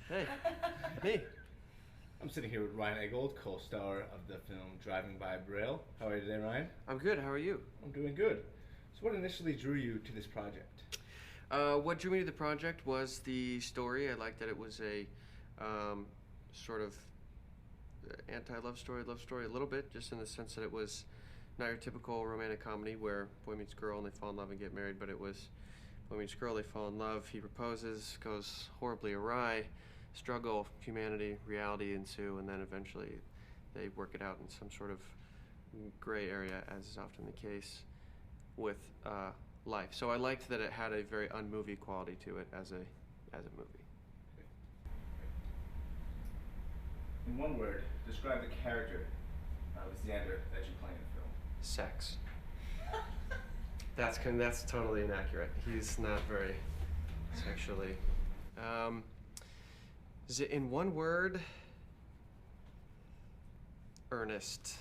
Hey, me. I'm sitting here with Ryan Eggold, co-star of the film Driving by Braille. How are you today, Ryan? I'm good. How are you? I'm doing good. So what initially drew you to this project? What drew me to the project was the story. I liked that it was a sort of anti-love story, love story a little bit, just in the sense that it was not your typical romantic comedy where boy meets girl and they fall in love and get married, but it was boy meets girl, they fall in love, he proposes, goes horribly awry, struggle, humanity, reality ensue, and then eventually they work it out in some sort of gray area, as is often the case with life. So I liked that it had a very unmovie quality to it as a movie. In one word, describe the character of Xander that you play in the film. Sex. That's totally inaccurate. He's not very sexually. Is it in one word? Earnest.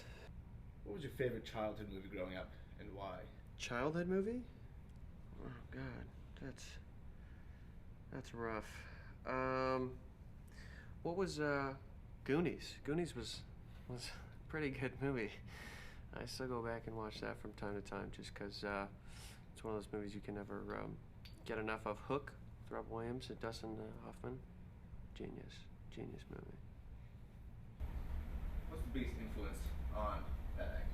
What was your favorite childhood movie growing up, and why? Childhood movie? Oh God, that's rough. What was Goonies? Goonies was a pretty good movie. I still go back and watch that from time to time, just because it's one of those movies you can never get enough of. Hook, with Rob Williams and Dustin Hoffman. Genius movie. What's the biggest influence on that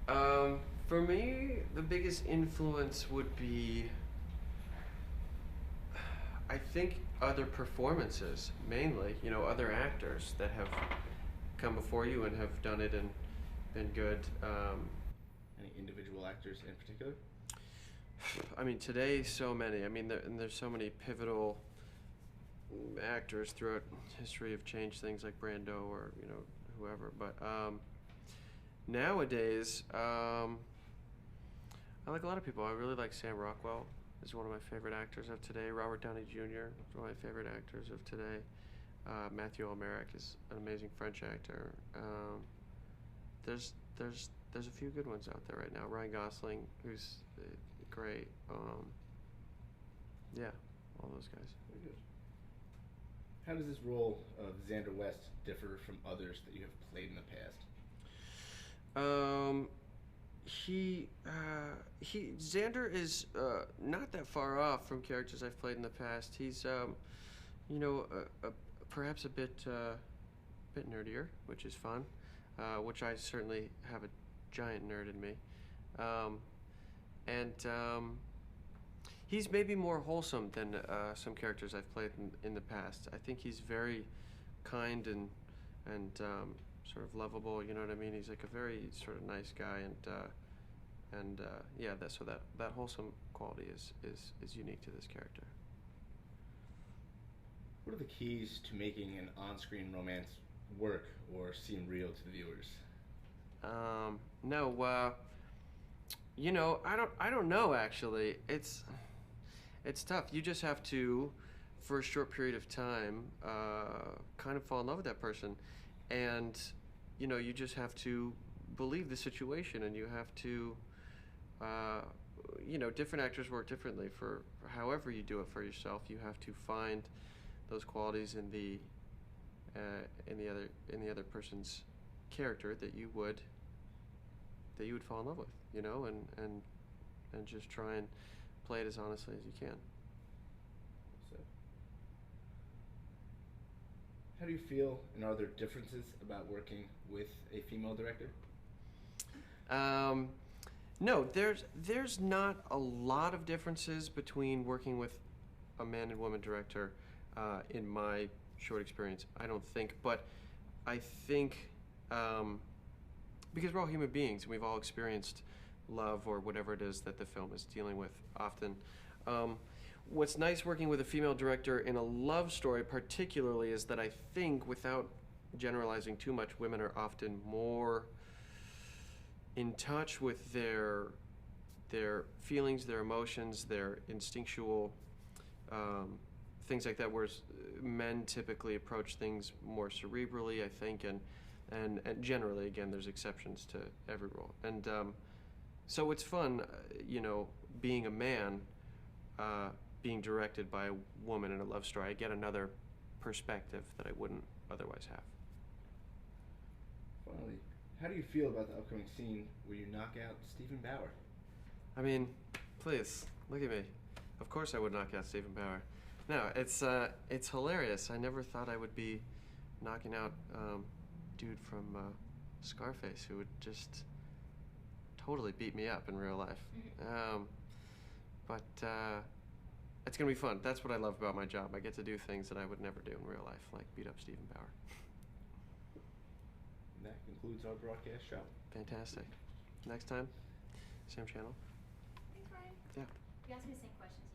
acting? For me, the biggest influence would be, I think, other performances, mainly. You know, other actors that have come before you and have done it and been good. Any individual actors in particular? I mean, today, so many. I mean, there's so many pivotal actors throughout history have changed things, like Brando or whoever. But nowadays, I like a lot of people. I really like Sam Rockwell. Is one of my favorite actors of today. Robert Downey Jr. is one of my favorite actors of today. Matthew Almeric is an amazing French actor. There's a few good ones out there right now. Ryan Gosling, who's great. Yeah, all those guys. Very good. How does this role of Xander West differ from others that you have played in the past? Xander is not that far off from characters I've played in the past. He's perhaps a bit nerdier, which is fun. Which I certainly have a giant nerd in me, and he's maybe more wholesome than some characters I've played in the past. I think he's very kind and sort of lovable. You know what I mean? He's like a very sort of nice guy, and yeah, that wholesome quality is unique to this character. What are the keys to making an on-screen romance work or seem real to the viewers? I don't know actually. It's tough. You just have to, for a short period of time, kind of fall in love with that person, and you just have to believe the situation, and you have to, different actors work differently. For however you do it for yourself, you have to find those qualities in the other person's character that you would fall in love with, and just try and play it as honestly as you can. So, how do you feel, and are there differences about working with a female director? No, there's not a lot of differences between working with a man and woman director in my short experience, I don't think. But I think because we're all human beings and we've all experienced love or whatever it is that the film is dealing with often. What's nice working with a female director in a love story particularly is that I think, without generalizing too much, women are often more in touch with their feelings, their emotions, their instinctual things like that, whereas men typically approach things more cerebrally, I think, and generally, again, there's exceptions to every rule. And so it's fun, being a man, being directed by a woman in a love story. I get another perspective that I wouldn't otherwise have. Finally, how do you feel about the upcoming scene where you knock out Stephen Bauer? I mean, please, look at me. Of course I would knock out Stephen Bauer. No, it's hilarious. I never thought I would be knocking out dude from Scarface, who would just totally beat me up in real life. But it's gonna be fun. That's what I love about my job. I get to do things that I would never do in real life, like beat up Stephen Bauer. And that concludes our broadcast show. Fantastic. Next time, same channel. Thanks, Ryan. Yeah. You asked me the same questions